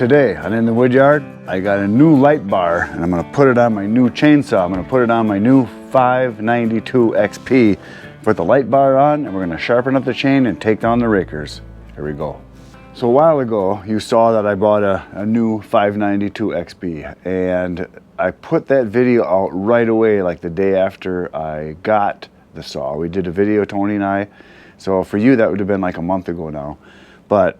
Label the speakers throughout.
Speaker 1: Today on In the Woodyard, I got a new light bar and I'm gonna put it on my new chainsaw. I'm gonna put it on my new 592 XP. Put the light bar on and we're gonna sharpen up the chain and take down the Rakers. Here we go. So a while ago, you saw that I bought a new 592 XP and I put that video out right away, like the day after I got the saw. We did a video, Tony and I. So for you, that would have been like a month ago now. But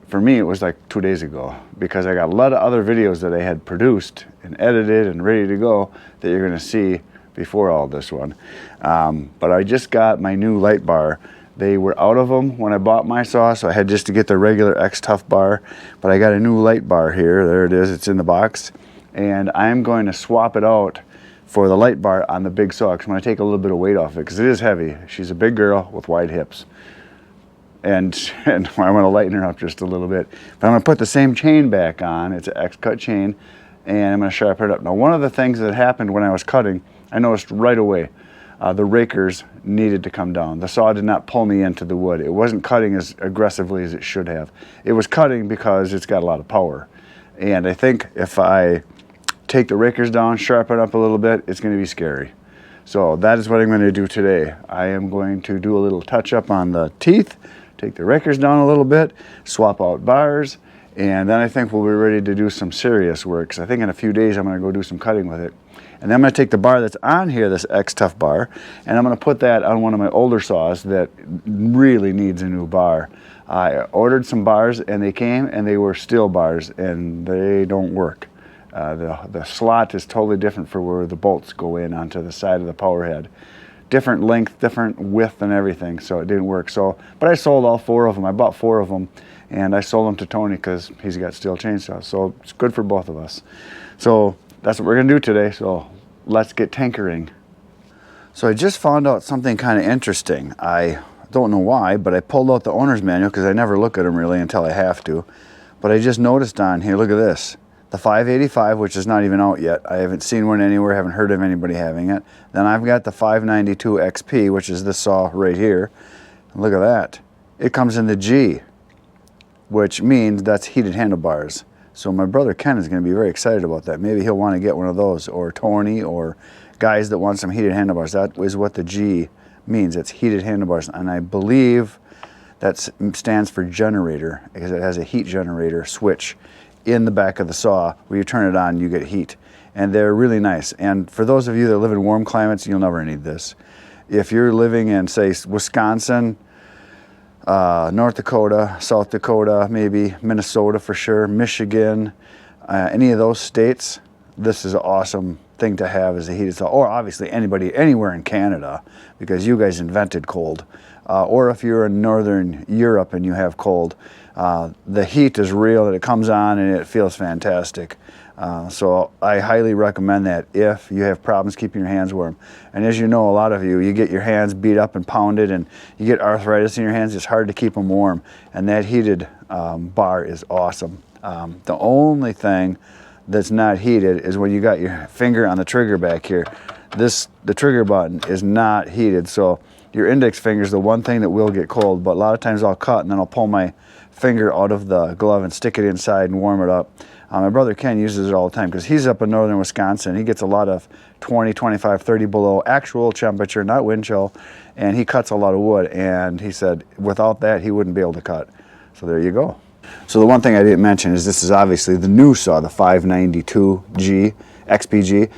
Speaker 1: for me, it was like 2 days ago because I got a lot of other videos that I had produced and edited and ready to go that you're gonna see before all this one. But I just got my new light bar. They were out of them when I bought my saw, so I had just to get the regular X-Tough bar. But I got a new light bar here. There it is, it's in the box. And I'm going to swap it out for the light bar on the big saw because I'm gonna take a little bit of weight off it because it is heavy. She's a big girl with wide hips. And I want to lighten her up just a little bit. But I'm going to put the same chain back on. It's an X-cut chain, and I'm going to sharpen it up. Now, one of the things that happened when I was cutting, I noticed right away, the Rakers needed to come down. The saw did not pull me into the wood. It wasn't cutting as aggressively as it should have. It was cutting because it's got a lot of power. And I think if I take the Rakers down, sharpen up a little bit, it's going to be scary. So that is what I'm going to do today. I am going to do a little touch-up on the teeth, take the Rakers down a little bit, swap out bars, and then I think we'll be ready to do some serious work. Because I think in a few days I'm going to go do some cutting with it. And then I'm going to take the bar that's on here, this X-Tough bar, and I'm going to put that on one of my older saws that really needs a new bar. I ordered some bars and they came and they were steel bars and they don't work. The slot is totally different for where the bolts go in onto the side of the power head. Different length, different width and everything, so it didn't work. So, but I sold all 4 of them. I bought 4 of them and I sold them to Tony because he's got steel chainsaws. So it's good for both of us. So that's what we're gonna do today. So let's get tinkering. So I just found out something kind of interesting. I don't know why, but I pulled out the owner's manual because I never look at them really until I have to. But I just noticed on here, look at this. The 585, which is not even out yet. I haven't seen one anywhere, haven't heard of anybody having it. Then I've got the 592 XP, which is this saw right here. And look at that. It comes in the G, which means that's heated handlebars. So my brother Ken is going to be very excited about that. Maybe he'll want to get one of those, or Tony, or guys that want some heated handlebars. That is what the G means. It's heated handlebars. And I believe that stands for generator, because it has a heat generator switch in the back of the saw. Where you turn it on, you get heat. And they're really nice. And for those of you that live in warm climates, you'll never need this. If you're living in, say, Wisconsin, North Dakota, South Dakota, maybe Minnesota for sure, Michigan, any of those states, this is an awesome thing to have as a heated saw. Or obviously anybody, anywhere in Canada, because you guys invented cold. Or if you're in Northern Europe and you have cold, the heat is real and it comes on and it feels fantastic. So I highly recommend that if you have problems keeping your hands warm. And as you know, a lot of you get your hands beat up and pounded and you get arthritis in your hands. It's hard to keep them warm. And that heated bar is awesome. The only thing that's not heated is when you got your finger on the trigger back here. The trigger button is not heated. So your index finger is the one thing that will get cold. But a lot of times I'll cut and then I'll pull my finger out of the glove and stick it inside and warm it up. My brother Ken uses it all the time because he's up in northern Wisconsin. He gets a lot of 20, 25, 30 below actual temperature, not wind chill, and he cuts a lot of wood. And he said without that, he wouldn't be able to cut. So there you go. So the one thing I didn't mention is this is obviously the new saw, the 592G, XPG,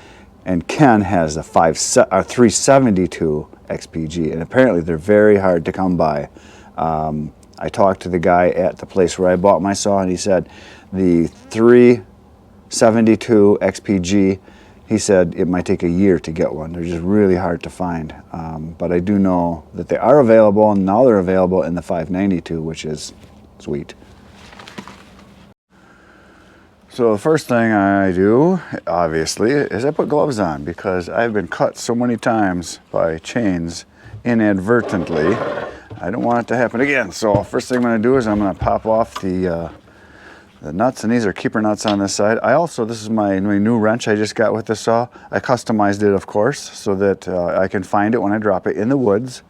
Speaker 1: and Ken has a 372 XPG, and apparently they're very hard to come by. I talked to the guy at the place where I bought my saw, and he said the 372 XPG, he said it might take a year to get one. They're just really hard to find. But I do know that they are available, and now they're available in the 592, which is sweet. So the first thing I do, obviously, is I put gloves on because I've been cut so many times by chains inadvertently. I don't want it to happen again. So first thing I'm going to do is I'm going to pop off the nuts, and these are keeper nuts on this side. This is my new wrench I just got with this saw. I customized it, of course, so that I can find it when I drop it in the woods.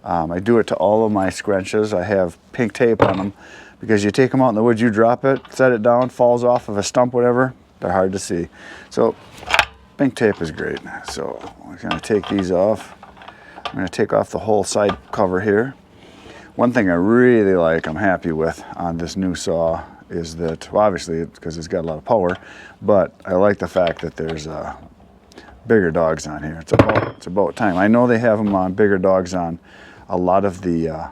Speaker 1: I do it to all of my scrunches. I have pink tape on them because you take them out in the woods, you drop it, set it down, falls off of a stump, whatever, they're hard to see. So pink tape is great. So we're going to take these off. I'm going to take off the whole side cover here. One thing I really like, I'm happy with on this new saw is that, well, obviously because it's got a lot of power, but I like the fact that there's bigger dogs on here. It's about time. I know they have them on bigger dogs on a lot of the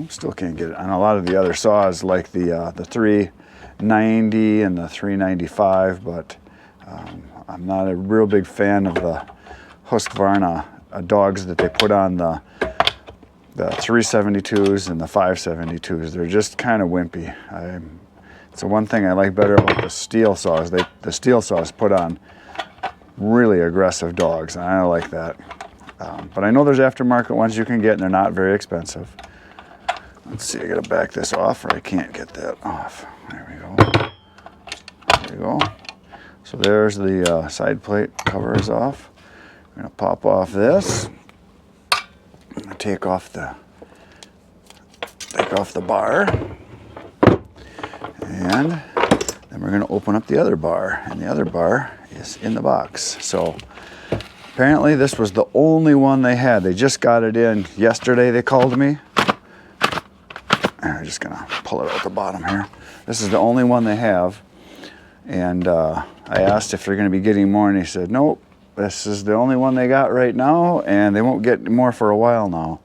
Speaker 1: still can't get it on a lot of the other saws, like the 390 and the 395, but I'm not a real big fan of the Husqvarna dogs that they put on the 372s and the 572s. They're just kind of wimpy. It's the one thing I like better about the steel saws. The steel saws put on really aggressive dogs, and I like that. But I know there's aftermarket ones you can get, and they're not very expensive. Let's see, I gotta back this off, or I can't get that off. There we go. There we go. So there's the side plate cover is off. I'm gonna pop off this. I'm gonna take off the bar, and then we're gonna open up the other bar, and the other bar is in the box. So apparently this was the only one they had. They just got it in yesterday. They called me. I'm just gonna pull it out the bottom here. This is the only one they have, and I asked if they're gonna be getting more, and he said nope, this is the only one they got right now, and they won't get more for a while now.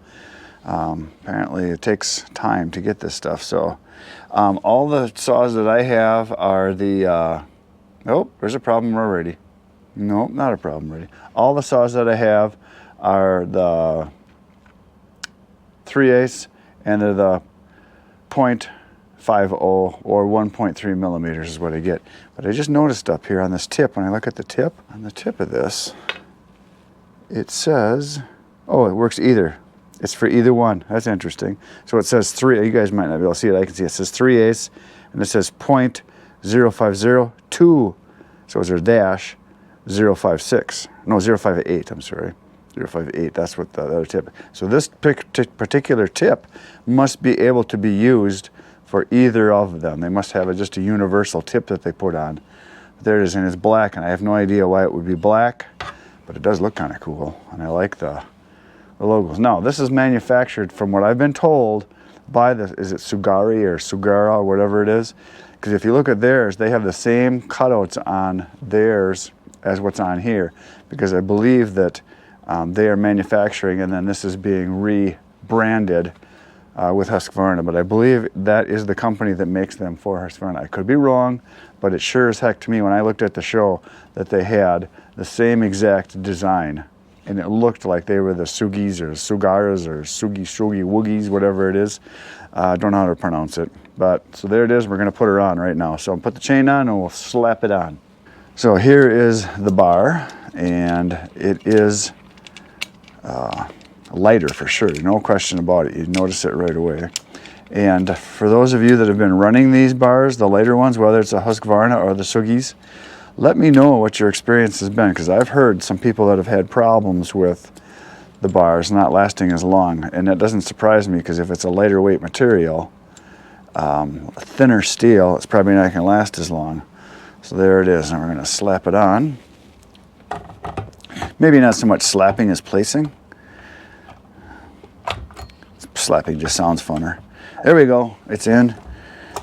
Speaker 1: Apparently it takes time to get this stuff. So all the saws that I have are the oh, there's a problem already. Nope, not a problem already. All the saws that I have are the 3/8, and they're the 0.50 or 1.3 millimeters is what I get. But I just noticed up here on this tip, when I look at the tip, on the tip of this, it says, oh, it works either. It's for either one. That's interesting. So it says 3, you guys might not be able to see it, I can see it says 3/8, and it says 0.0502, so it's a dash, 056, no, 058, I'm sorry. 058, that's what the other tip. So this particular tip must be able to be used for either of them. They must have just a universal tip that they put on. But there it is, and it's black, and I have no idea why it would be black, but it does look kind of cool, and I like the logos. Now, this is manufactured, from what I've been told, by the, is it Sugari or Sugara or whatever it is? Because if you look at theirs, they have the same cutouts on theirs as what's on here, because I believe that they are manufacturing, and then this is being rebranded with Husqvarna, but I believe that is the company that makes them for Husqvarna. I could be wrong, but it sure as heck to me when I looked at the show that they had the same exact design, and it looked like they were the Sugis or Sugaras or Sugi Woogies, whatever it is. I don't know how to pronounce it, but so there it is. We're going to put her on right now. So I'll put the chain on and we'll slap it on. So here is the bar, and it is lighter for sure, no question about it. You notice it right away. And for those of you that have been running these bars, the lighter ones, whether it's a Husqvarna or the Sugis, let me know what your experience has been, because I've heard some people that have had problems with the bars not lasting as long, and that doesn't surprise me, because if it's a lighter weight material, thinner steel, it's probably not going to last as long. So there it is, and we're going to slap it on. Maybe not so much slapping as placing. Slapping just sounds funner. There we go, it's in,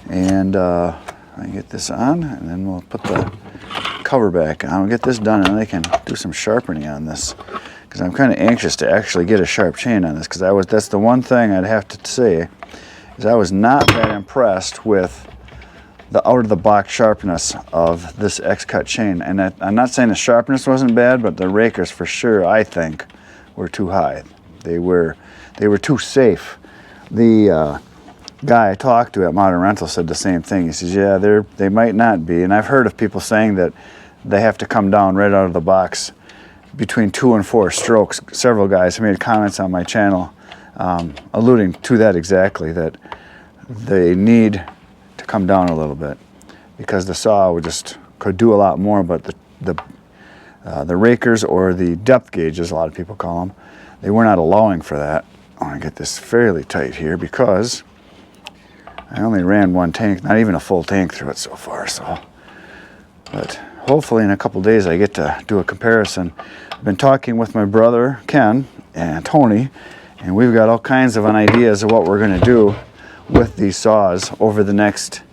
Speaker 1: and I get this on, and then we'll put the cover back on. We'll get this done, and I can do some sharpening on this, because I'm kind of anxious to actually get a sharp chain on this, because that's the one thing I'd have to say, is I was not that impressed with the out-of-the-box sharpness of this X-Cut chain. And I'm not saying the sharpness wasn't bad, but the Rakers for sure, I think, were too high. They were too safe. The guy I talked to at Modern Rental said the same thing. He says, yeah, they might not be. And I've heard of people saying that they have to come down right out of the box between 2 and 4 strokes. Several guys have made comments on my channel alluding to that exactly, that they need to come down a little bit, because the saw could do a lot more, but the Rakers, or the depth gauges, a lot of people call them, they were not allowing for that. I want to get this fairly tight here, because I only ran one tank, not even a full tank through it so far, so. But hopefully in a couple days I get to do a comparison. I've been talking with my brother, Ken, and Tony, and we've got all kinds of ideas of what we're gonna do with these saws over the next,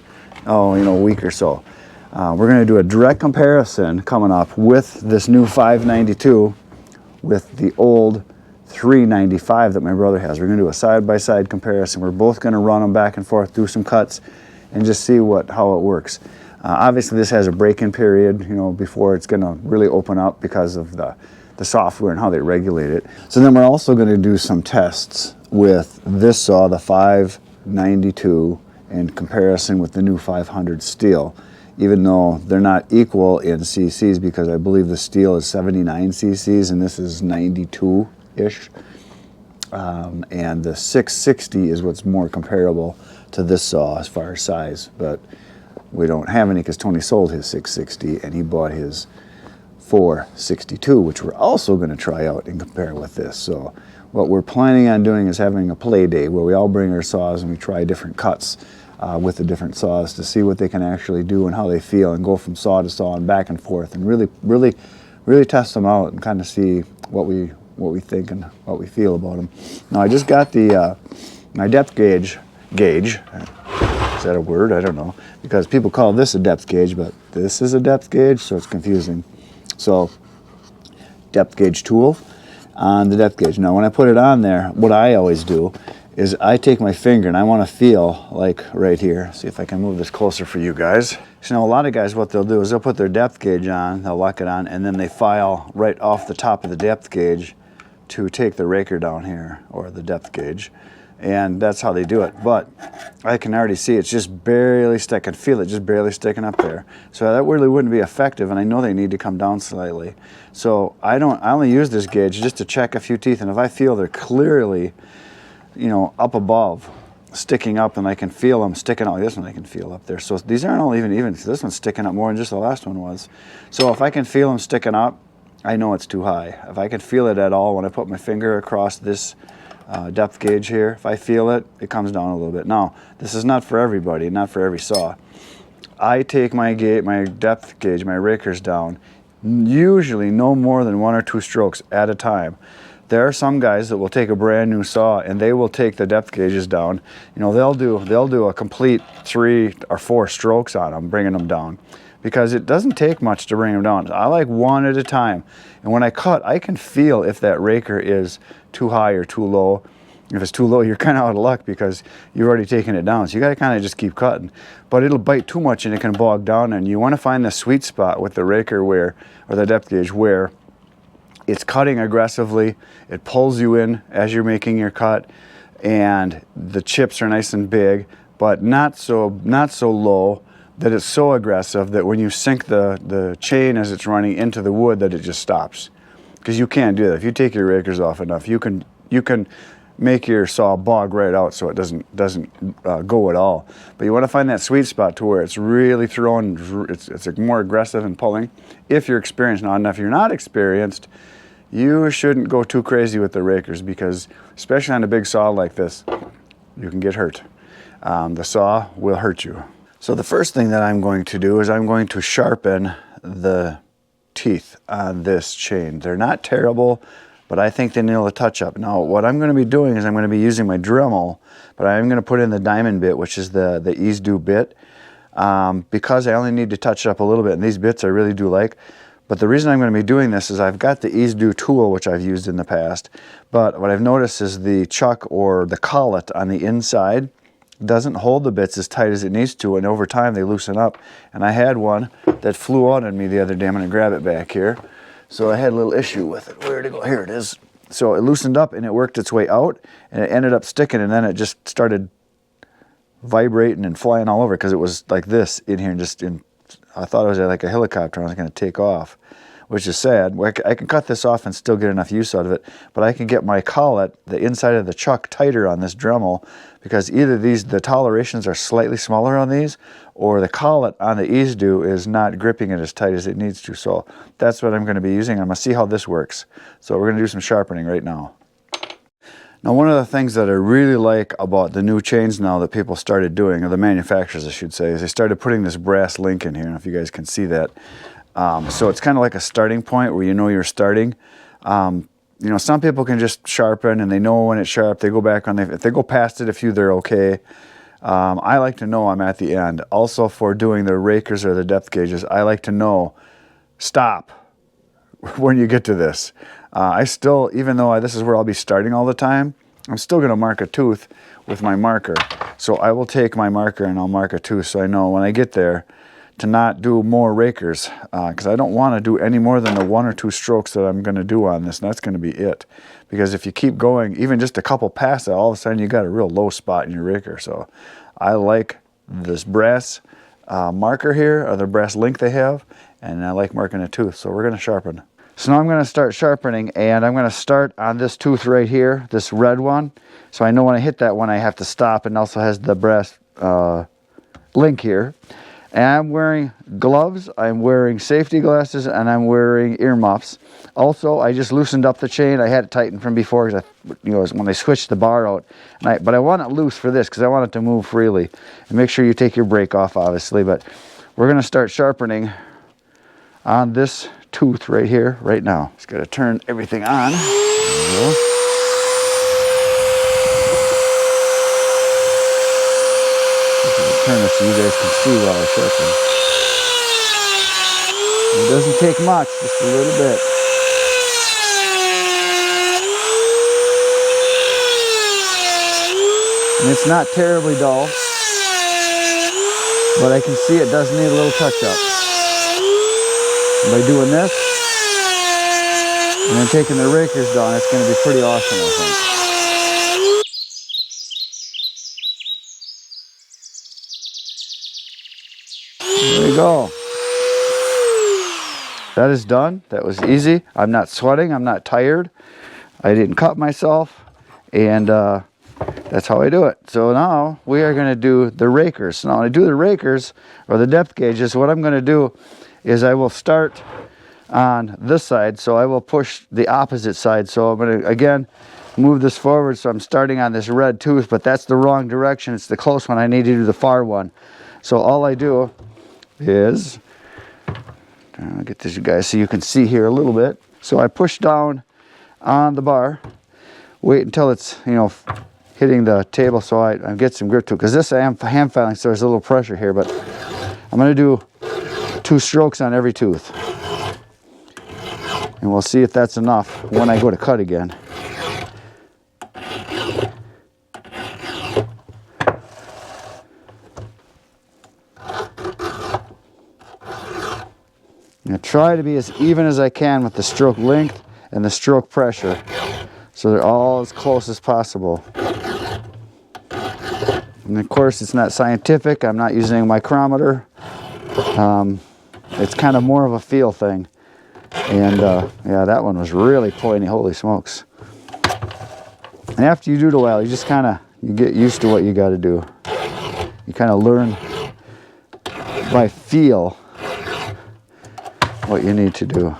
Speaker 1: week or so. We're gonna do a direct comparison coming up with this new 592 with the old 395 that my brother has. We're going to do a side-by-side comparison. We're both going to run them back and forth, do some cuts, and just see how it works. Obviously, this has a break-in period, before it's going to really open up because of the software and how they regulate it. So then we're also going to do some tests with this saw, the 592, in comparison with the new 500 steel, even though they're not equal in cc's, because I believe the steel is 79 cc's and this is 92-ish. And the 660 is what's more comparable to this saw as far as size, but we don't have any because Tony sold his 660 and he bought his 462, which we're also going to try out and compare with this. So what we're planning on doing is having a play day where we all bring our saws and we try different cuts with the different saws to see what they can actually do and how they feel, and go from saw to saw and back and forth, and really test them out and kind of see what we think and what we feel about them. Now I just got the my depth gauge. Is that a word? I don't know, because people call this a depth gauge, but this is a depth gauge, so it's confusing. So depth gauge tool on the depth gauge. Now when I put it on there, what I always do is I take my finger and I want to feel, like right here. See if I can move this closer for you guys. So now a lot of guys, what they'll do is they'll put their depth gauge on, they'll lock it on, and then they file right off the top of the depth gauge to take the raker down here, or the depth gauge. And that's how they do it. But I can already see it's just barely sticking. Feel it just barely sticking up there. So that really wouldn't be effective, and I know they need to come down slightly. So I only use this gauge just to check a few teeth, and if I feel they're clearly, up above, sticking up, and I can feel them sticking out. This one I can feel up there. So these aren't all even. This one's sticking up more than just the last one was. So if I can feel them sticking up, I know it's too high. If I can feel it at all when I put my finger across this depth gauge here, if I feel it, it comes down a little bit. Now, this is not for everybody, not for every saw. I take my depth gauge, my rakers down, usually no more than 1 or 2 strokes at a time. There are some guys that will take a brand new saw and they will take the depth gauges down. They'll do a complete 3 or 4 strokes on them, bringing them down, because it doesn't take much to bring them down. I like 1 at a time. And when I cut, I can feel if that raker is too high or too low. If it's too low, you're kind of out of luck because you've already taken it down. So you got to kind of just keep cutting. But it'll bite too much and it can bog down. And you want to find the sweet spot with the raker or the depth gauge, where it's cutting aggressively. It pulls you in as you're making your cut, and the chips are nice and big, but not so low that it's so aggressive that when you sink the chain as it's running into the wood, that it just stops. Because you can't do that. If you take your rakers off enough, you can make your saw bog right out so it doesn't go at all. But you want to find that sweet spot to where it's really throwing, it's more aggressive and pulling. If you're experienced. Now, if you're not experienced, you shouldn't go too crazy with the rakers, because especially on a big saw like this, you can get hurt. The saw will hurt you. So the first thing that I'm going to do is I'm going to sharpen the teeth on this chain. They're not terrible, but I think they need a touch up. Now what I'm going to be doing is I'm going to be using my Dremel, but I'm going to put in the diamond bit, which is the ease do bit, because I only need to touch it up a little bit, and these bits I really do like. But the reason I'm going to be doing this is I've got the ease do tool, which I've used in the past, but what I've noticed is the chuck, or the collet on the inside, doesn't hold the bits as tight as it needs to, and over time they loosen up. And I had one that flew out on me the other day. I'm going to grab it back here. So I had a little issue with it. Where'd it go? Here it is. So it loosened up and it worked its way out, and it ended up sticking, and then it just started vibrating and flying all over because it was like this in here, and I thought it was like a helicopter and I was going to take off, which is sad. I can cut this off and still get enough use out of it, but I can get my collet, the inside of the chuck, tighter on this Dremel, because either the tolerations are slightly smaller on these, or the collet on the ease do is not gripping it as tight as it needs to. So that's what I'm going to be using. I'm going to see how this works. So we're going to do some sharpening right now. Now, one of the things that I really like about the new chains now that people started doing, or the manufacturers I should say, is they started putting this brass link in here. I don't know if you guys can see that. So it's kind of like a starting point where you know you're starting. You know, some people can just sharpen and they know when it's sharp. They go back on, if they go past it a few, they're okay. I like to know I'm at the end. Also for doing the rakers or the depth gauges, I like to know, stop when you get to this. I still, even though this is where I'll be starting all the time, I'm still going to mark a tooth with my marker. So I will take my marker and I'll mark a tooth so I know when I get there to not do more rakers, because I don't want to do any more than the 1 or 2 strokes that I'm going to do on this, and that's going to be it. Because if you keep going, even just a couple past it, all of a sudden you got a real low spot in your raker. So I like this brass marker here, or the brass link they have, and I like marking a tooth. So we're going to sharpen. So now I'm going to start sharpening, and I'm going to start on this tooth right here, this red one. So I know when I hit that one I have to stop, and also has the brass link here. And I'm wearing gloves, I'm wearing safety glasses, and I'm wearing earmuffs. Also, I just loosened up the chain. I had it tightened from before, because when I switched the bar out. But I want it loose for this, because I want it to move freely. And make sure you take your brake off, obviously. But we're going to start sharpening on this tooth right here, right now. Just got to turn everything on. There we go. Turn it so you guys can see while I sharpen. It doesn't take much, just a little bit. And it's not terribly dull, but I can see it does need a little touch up. And by doing this, and then taking the rakers down, it's going to be pretty awesome, I think. There you go. That is done. That was easy. I'm not sweating. I'm not tired. I didn't cut myself. And that's how I do it. So now we are going to do the rakers. Now when I do the rakers, or the depth gauges, what I'm going to do is I will start on this side. So I will push the opposite side. So I'm going to, again, move this forward. So I'm starting on this red tooth, but that's the wrong direction. It's the close one. I need to do the far one. So all I do is, I'll get this, you guys, so you can see here a little bit. So I push down on the bar, wait until it's, you know, hitting the table, so I get some grip to it. Because this I am hand filing, so there's a little pressure here, but I'm going to do 2 strokes on every tooth. And we'll see if that's enough when I go to cut again. I'm going to try to be as even as I can with the stroke length and the stroke pressure, so they're all as close as possible. And of course, it's not scientific. I'm not using a micrometer. It's kind of more of a feel thing. And yeah, that one was really pointy. Holy smokes! And after you do it a while, you just you get used to what you got to do. You kind of learn by feel what you need to do.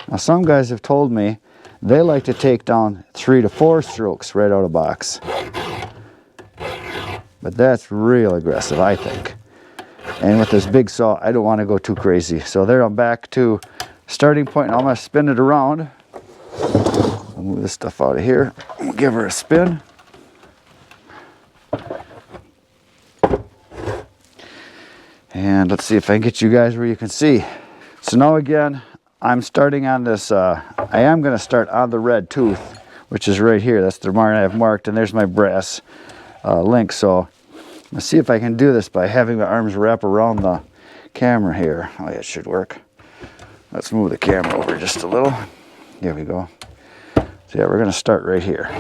Speaker 1: Now some guys have told me they like to take down 3 to 4 strokes right out of the box. But that's real aggressive, I think. And with this big saw, I don't want to go too crazy. So there I'm back to starting point, and I'm going to spin it around. I'll move this stuff out of here. We'll give her a spin. And let's see if I can get you guys where you can see. So now again, I'm starting on this, I am going to start on the red tooth, which is right here. That's the mark I have marked, and there's my brass link. So let's see if I can do this by having my arms wrap around the camera here. Oh yeah, it should work. Let's move the camera over just a little. There we go. So yeah, we're going to start right here.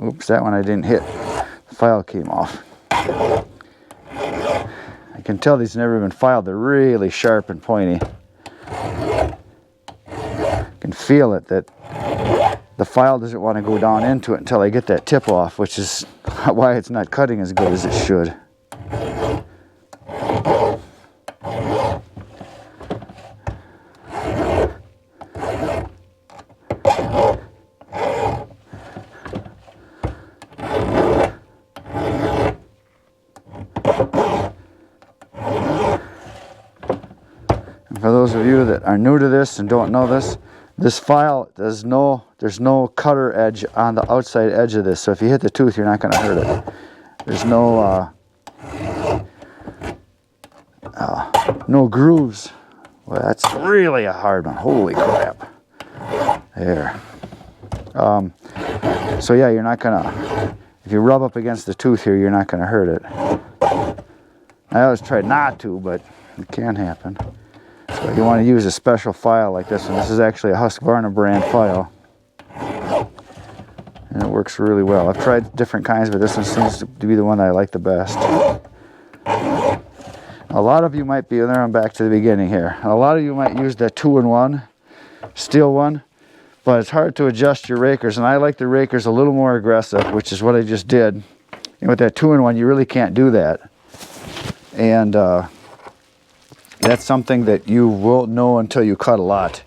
Speaker 1: Oops, that one I didn't hit. The file came off. I can tell these never been filed. They're really sharp and pointy. I can feel it that the file doesn't want to go down into it until I get that tip off, which is why it's not cutting as good as it should. For those of you that are new to this and don't know this, this file, there's no cutter edge on the outside edge of this, so if you hit the tooth, you're not going to hurt it. There's no grooves. Well, that's really a hard one. Holy crap. There. So yeah, you're not going to, if you rub up against the tooth here, you're not going to hurt it. I always try not to, but it can happen. So you want to use a special file like this one. This is actually a Husqvarna brand file. And it works really well. I've tried different kinds, but this one seems to be the one that I like the best. A lot of you might be, there I'm back to the beginning here. A lot of you might use that 2-in-1 steel one, but it's hard to adjust your rakers. And I like the rakers a little more aggressive, which is what I just did. And with that 2-in-1, you really can't do that. And that's something that you won't know until you cut a lot.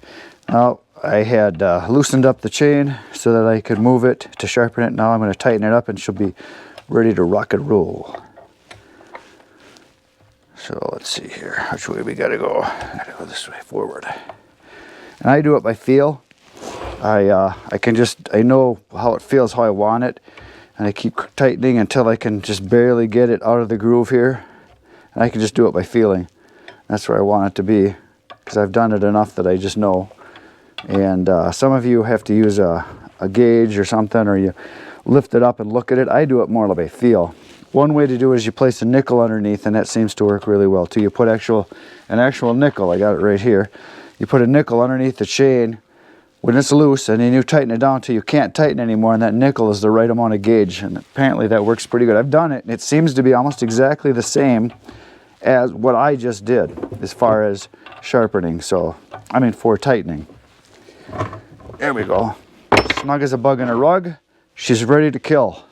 Speaker 1: Now, I had loosened up the chain so that I could move it to sharpen it. Now I'm going to tighten it up and she'll be ready to rock and roll. So let's see here, which way we got to go? I got to go this way, forward. And I do it by feel. I know how it feels, how I want it. And I keep tightening until I can just barely get it out of the groove here. And I can just do it by feeling. That's where I want it to be, because I've done it enough that I just know. And some of you have to use a gauge or something, or you lift it up and look at it. I do it more by feel. One way to do it is you place a nickel underneath, and that seems to work really well too. You put an actual nickel, I got it right here. You put a nickel underneath the chain when it's loose, and then you tighten it down until you can't tighten anymore, and that nickel is the right amount of gauge. And apparently that works pretty good. I've done it, and it seems to be almost exactly the same as what I just did as far as sharpening, for tightening. There we go. Snug as a bug in a rug. She's ready to kill.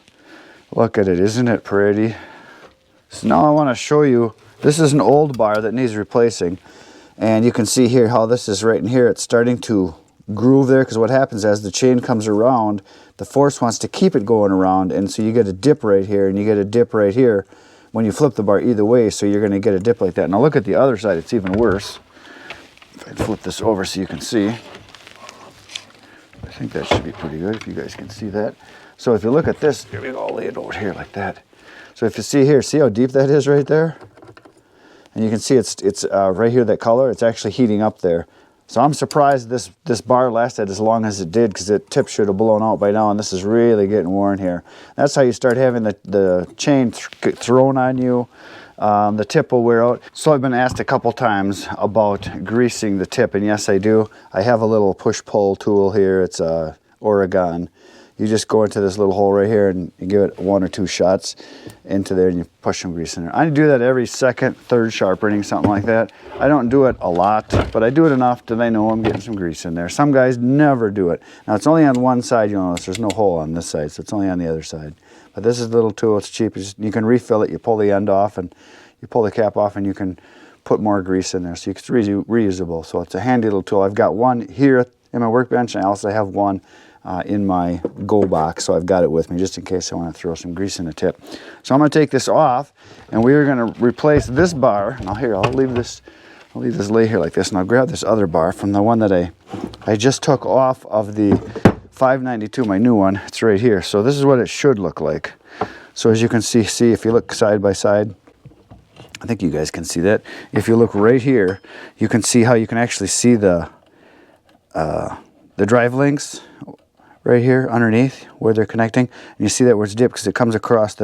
Speaker 1: Look at it, isn't it pretty? So now I want to show you, this is an old bar that needs replacing, and you can see here how this is right in here. It's starting to groove there, because what happens as the chain comes around, the force wants to keep it going around, and so you get a dip right here and you get a dip right here when you flip the bar either way, so you're going to get a dip like that. Now look at the other side, it's even worse. If I flip this over so you can see. I think that should be pretty good if you guys can see that. So if you look at this, here we go, I'll lay it over here like that. So if you see here, see how deep that is right there? And you can see it's right here, that color, it's actually heating up there. So I'm surprised this bar lasted as long as it did, because the tip should have blown out by now, and this is really getting worn here. That's how you start having the chain thrown on you. The tip will wear out. So I've been asked a couple times about greasing the tip, and yes I do. I have a little push-pull tool here. It's a Oregon. You just go into this little hole right here and you give it 1 or 2 shots into there, and you push some grease in there. I do that every second, third sharpening, something like that. I don't do it a lot, but I do it enough that I know I'm getting some grease in there. Some guys never do it. Now it's only on one side, you'll notice there's no hole on this side, so it's only on the other side. But this is a little tool, it's cheap. You can refill it, you pull the end off, and you pull the cap off, and you can put more grease in there. So it's reusable, so it's a handy little tool. I've got one here in my workbench, and I also have one in my go box, so I've got it with me just in case I want to throw some grease in the tip. So I'm going to take this off, and we are going to replace this bar. Now here, I'll leave this lay here like this, and I'll grab this other bar from the one that I just took off of the 592, my new one. It's right here. So this is what it should look like. So as you can see if you look side by side, I think you guys can see that. If you look right here, you can see how you can actually see the drive links right here underneath where they're connecting, and you see that where it's dipped, because it comes across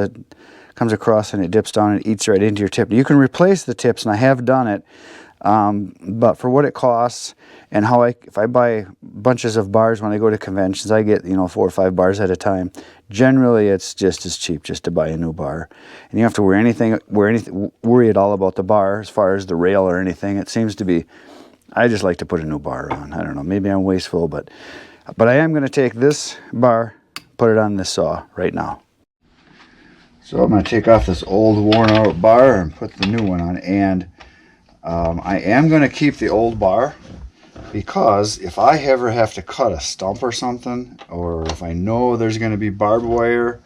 Speaker 1: and it dips down and it eats right into your tip. You can replace the tips, and I have done it But for what it costs and how if I buy bunches of bars when I go to conventions, I get, 4 or 5 bars at a time. Generally, it's just as cheap just to buy a new bar. And you don't have to worry at all about the bar as far as the rail or anything. It seems to be, I just like to put a new bar on. I don't know, maybe I'm wasteful, but I am going to take this bar, put it on this saw right now. So I'm going to take off this old worn out bar and put the new one on. And I am going to keep the old bar because if I ever have to cut a stump or something, or if I know there's going to be barbed wire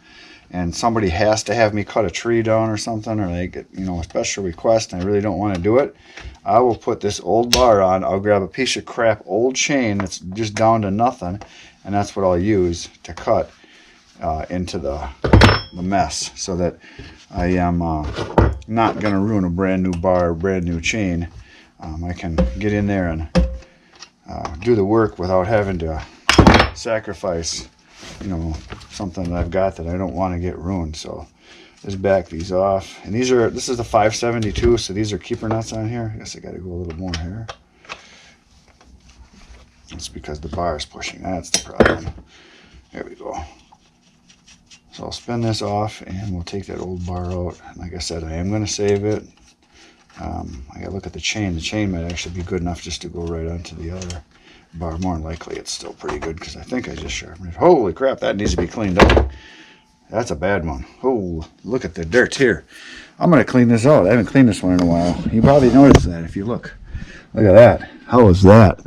Speaker 1: and somebody has to have me cut a tree down or something, or they get, a special request and I really don't want to do it, I will put this old bar on. I'll grab a piece of crap old chain that's just down to nothing, and that's what I'll use to cut into the mess, so that I am not going to ruin a brand new bar, brand new chain. I can get in there and do the work without having to sacrifice, something that I've got that I don't want to get ruined. So just back these off. And this is the 572, so these are keeper nuts on here. I guess I got to go a little more here. It's because the bar is pushing. That's the problem. There we go. So I'll spin this off and we'll take that old bar out. And like I said, I am going to save it. I got to look at the chain. The chain might actually be good enough just to go right onto the other bar. More than likely it's still pretty good because I think I just sharpened it. Holy crap, that needs to be cleaned up. That's a bad one. Oh, look at the dirt here. I'm going to clean this out. I haven't cleaned this one in a while. You probably noticed that if you look. Look at that. How is that?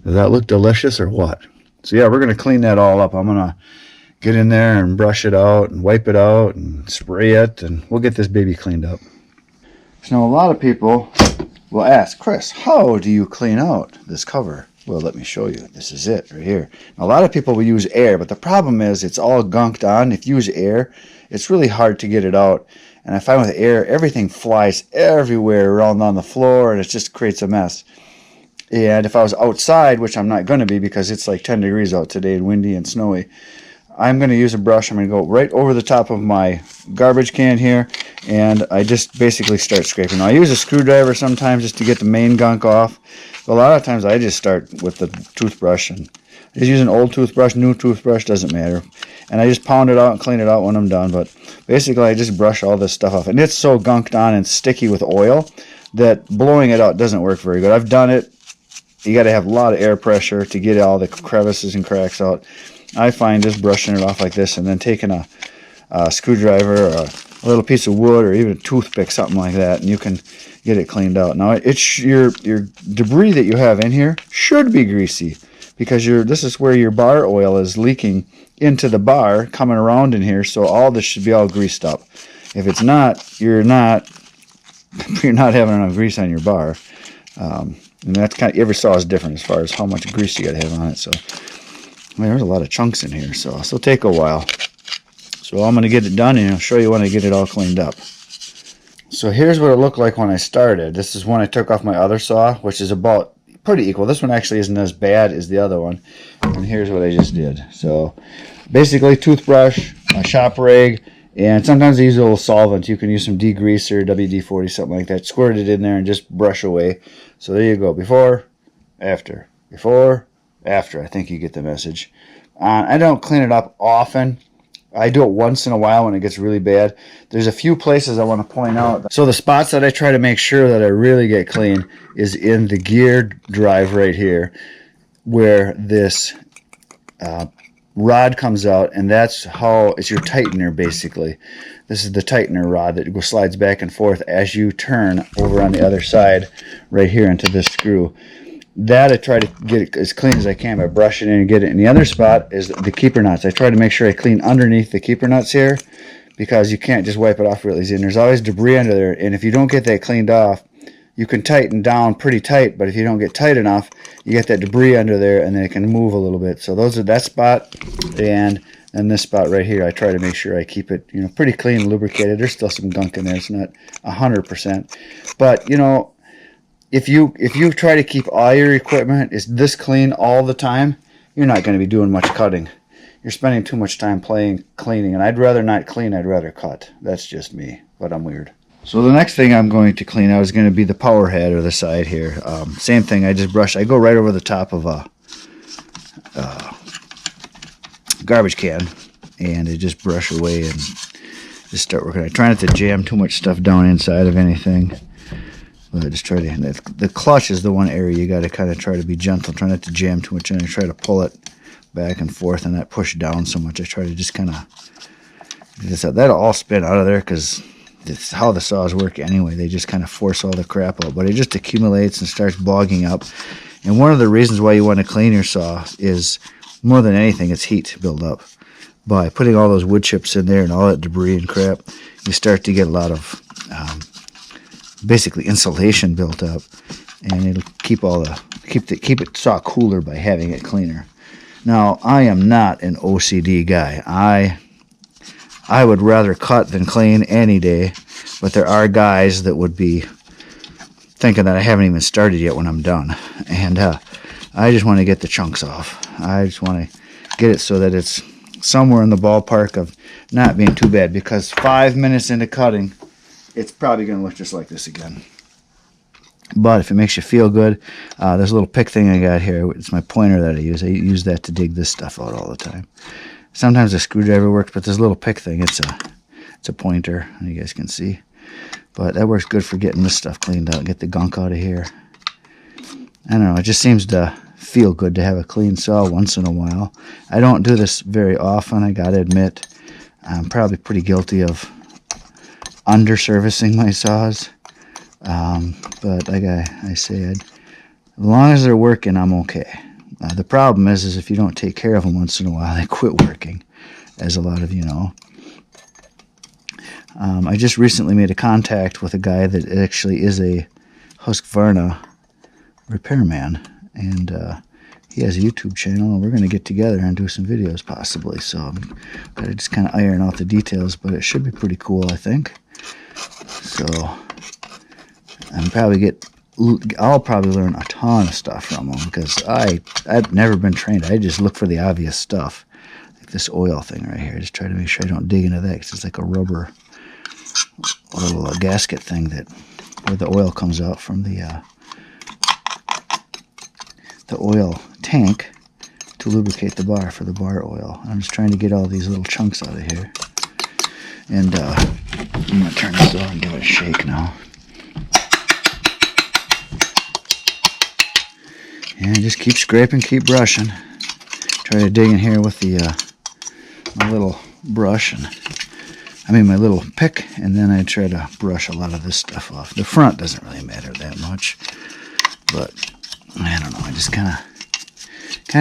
Speaker 1: Does that look delicious or what? So yeah, we're going to clean that all up. I'm going to get in there and brush it out and wipe it out and spray it, and we'll get this baby cleaned up. So now a lot of people will ask, Chris, how do you clean out this cover? Well, let me show you. This is it right here. Now, a lot of people will use air, but the problem is it's all gunked on. If you use air, it's really hard to get it out. And I find with air, everything flies everywhere around on the floor, and it just creates a mess. And if I was outside, which I'm not going to be because it's like 10 degrees out today and windy and snowy, I'm going to use a brush. I'm going to go right over the top of my garbage can here, and I just basically start scraping. Now, I use a screwdriver sometimes just to get the main gunk off, but a lot of times I just start with the toothbrush, and I just use an old toothbrush, new toothbrush, doesn't matter, and I just pound it out and clean it out when I'm done. But basically I just brush all this stuff off, and it's so gunked on and sticky with oil that blowing it out doesn't work very good. I've done it. You got to have a lot of air pressure to get all the crevices and cracks out. I find just brushing it off like this and then taking a screwdriver or a little piece of wood or even a toothpick, something like that, and you can get it cleaned out. Now, it's your debris that you have in here should be greasy because this is where your bar oil is leaking into the bar, coming around in here, so all this should be all greased up. If it's not, you're not having enough grease on your bar. And that's every saw is different as far as how much grease you got to have on it. So there's a lot of chunks in here, so it'll take a while. So I'm going to get it done, and I'll show you when I get it all cleaned up. So here's what it looked like when I started. This is when I took off my other saw, which is about pretty equal. This one actually isn't as bad as the other one. And here's what I just did. So basically toothbrush, a shop rag, and sometimes I use a little solvent. You can use some degreaser, WD-40, something like that. Squirt it in there and just brush away. So there you go. Before, after. Before, after. I think you get the message. I don't clean it up often. I do it once in a while when it gets really bad. There's a few places I want to point out. So the spots that I try to make sure that I really get clean is in the gear drive right here, where this rod comes out, and that's how it's your tightener basically. This is the tightener rod that slides back and forth as you turn over on the other side right here into this screw. That I try to get it as clean as I can by brushing it and get it. And the other spot is the keeper nuts. I try to make sure I clean underneath the keeper nuts here because you can't just wipe it off really easy. And there's always debris under there. And if you don't get that cleaned off, you can tighten down pretty tight, but if you don't get tight enough, you get that debris under there and then it can move a little bit. So those are that spot and this spot right here. I try to make sure I keep it, pretty clean and lubricated. There's still some gunk in there. It's not 100%. But, if you try to keep all your equipment is this clean all the time, you're not going to be doing much cutting. You're spending too much time cleaning, and I'd rather not clean, I'd rather cut. That's just me, but I'm weird. So the next thing I'm going to clean out is going to be the power head or the side here. Same thing, I just brush, I go right over the top of a garbage can and I just brush away and just start working. I try not to jam too much stuff down inside of anything. But I just try to, the clutch is the one area you got to kind of try to be gentle, try not to jam too much in. I try to pull it back and forth and not push down so much. I try to just kind of do this out. That'll all spin out of there because it's how the saws work anyway. They just kind of force all the crap out, but it just accumulates and starts bogging up. And one of the reasons why you want to clean your saw is, more than anything, it's heat build up. By putting all those wood chips in there and all that debris and crap, you start to get a lot of basically insulation built up, and it'll keep it saw cooler by having it cleaner. Now, I am not an OCD guy. I would rather cut than clean any day, but there are guys that would be thinking that I haven't even started yet when I'm done, and I just want to get the chunks off. I just want to get it so that it's somewhere in the ballpark of not being too bad, because 5 minutes into cutting, it's probably going to look just like this again. But if it makes you feel good, there's a little pick thing I got here. It's my pointer that I use. I use that to dig this stuff out all the time. Sometimes a screwdriver works, but this little pick thing, it's a pointer, you guys can see. But that works good for getting this stuff cleaned out, get the gunk out of here. I don't know, it just seems to feel good to have a clean saw once in a while. I don't do this very often, I gotta admit. I'm probably pretty guilty of under-servicing my saws. But like I said, as long as they're working, I'm okay. The problem is if you don't take care of them once in a while, they quit working, as a lot of you know. I just recently made a contact with a guy that actually is a Husqvarna repairman, and he has a YouTube channel, and we're going to get together and do some videos possibly. So I'm got to just kind of iron out the details, but it should be pretty cool, I think. So I'll probably learn a ton of stuff from him, because I've never been trained. I just look for the obvious stuff, like this oil thing right here. Just try to make sure I don't dig into that, because it's like a rubber little gasket thing where the oil comes out from the oil tank to lubricate the bar for the bar oil. I'm just trying to get all these little chunks out of here. And I'm going to turn this on and give it a shake now. And just keep scraping, keep brushing. Try to dig in here with the my little brush, my little pick, and then I try to brush a lot of this stuff off. The front doesn't really matter that much, but I don't know. I just kind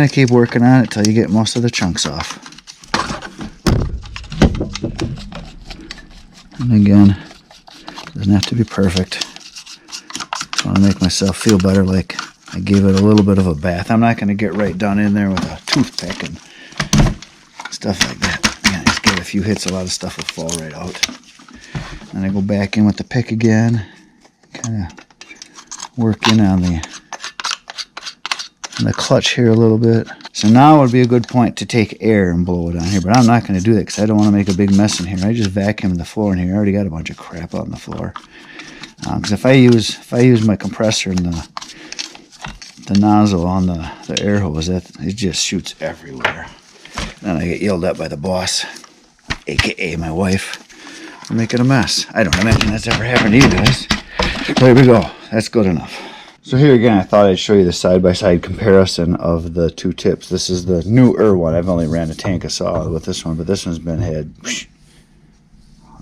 Speaker 1: of keep working on it till you get most of the chunks off. And again, doesn't have to be perfect. Just want to make myself feel better, like I gave it a little bit of a bath. I'm not going to get right down in there with a toothpick and stuff like that. Yeah, just give it a few hits, a lot of stuff will fall right out. And I go back in with the pick again, kind of work in on the clutch here a little bit. So now would be a good point to take air and blow it on here, but I'm not going to do that because I don't want to make a big mess in here. I just vacuum the floor in here. I already got a bunch of crap out on the floor. Because if I use my compressor and the nozzle on the air hose, it just shoots everywhere. Then I get yelled at by the boss, aka my wife, for making a mess. I don't imagine that's ever happened to you guys. There we go. That's good enough. So here again, I thought I'd show you the side-by-side comparison of the two tips. This is the newer one. I've only ran a tank of saw with this one, but this one's had,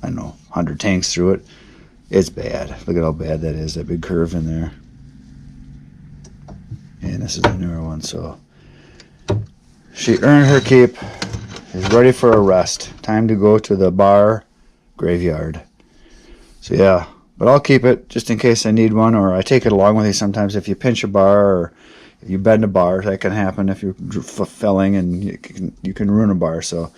Speaker 1: I don't know, 100 tanks through it. It's bad. Look at how bad that is, that big curve in there. And this is the newer one, so she earned her keep, is ready for a rest. Time to go to the bar graveyard. So yeah. But I'll keep it just in case I need one, or I take it along with me sometimes if you pinch a bar or if you bend a bar. That can happen if you're felling, and you can ruin a bar. So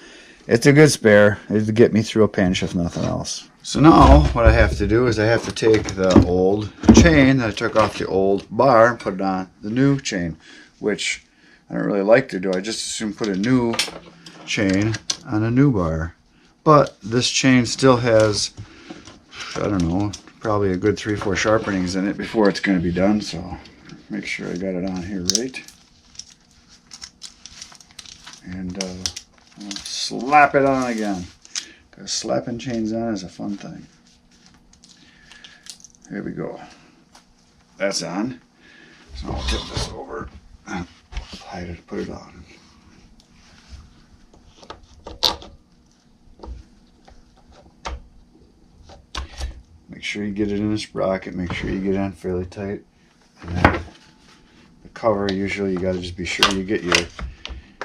Speaker 1: it's a good spare. It'll get me through a pinch if nothing else. So now what I have to do is I have to take the old chain that I took off the old bar and put it on the new chain, which I don't really like to do. I just assume put a new chain on a new bar. But this chain still has I don't know, probably a good 3-4 sharpenings in it before it's going to be done, so make sure I got it on here right. And I'll slap it on again, because slapping chains on is a fun thing. Here we go. That's on. So I'll tip this over and hide it, put it on. Make sure you get it in a sprocket, make sure you get it on fairly tight. And then the cover, usually you got to just be sure you get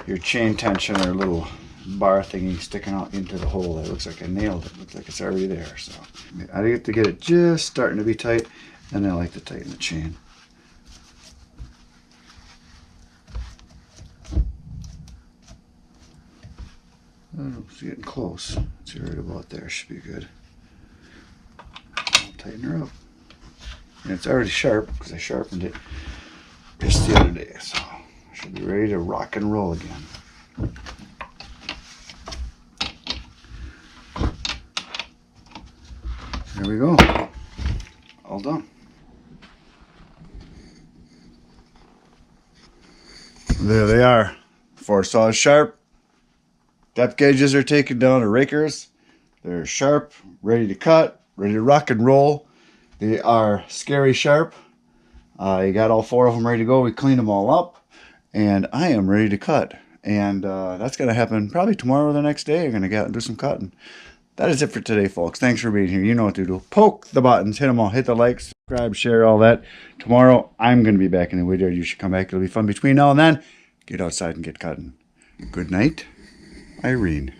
Speaker 1: your chain tension or little bar thingy sticking out into the hole. That looks like I nailed it. Looks like it's already there. So I get to get it just starting to be tight, and then I like to tighten the chain. Oh, it's getting close. It's right about there. Should be good. I'll tighten her up. And it's already sharp because I sharpened it just the other day. So I should be ready to rock and roll again. There we go. All done. There they are. 4 saws sharp. Depth gauges are taken down to Rakers. They're sharp, ready to cut, ready to rock and roll. They are scary sharp. You got all 4 of them ready to go. We cleaned them all up, and I am ready to cut. And that's going to happen probably tomorrow or the next day. I'm going to get out and do some cutting. That is it for today, folks. Thanks for being here. You know what to do. Poke the buttons, hit them all, hit the like, subscribe, share, all that. Tomorrow, I'm going to be back in the video. You should come back. It'll be fun between now and then. Get outside and get cutting. Good night, Irene.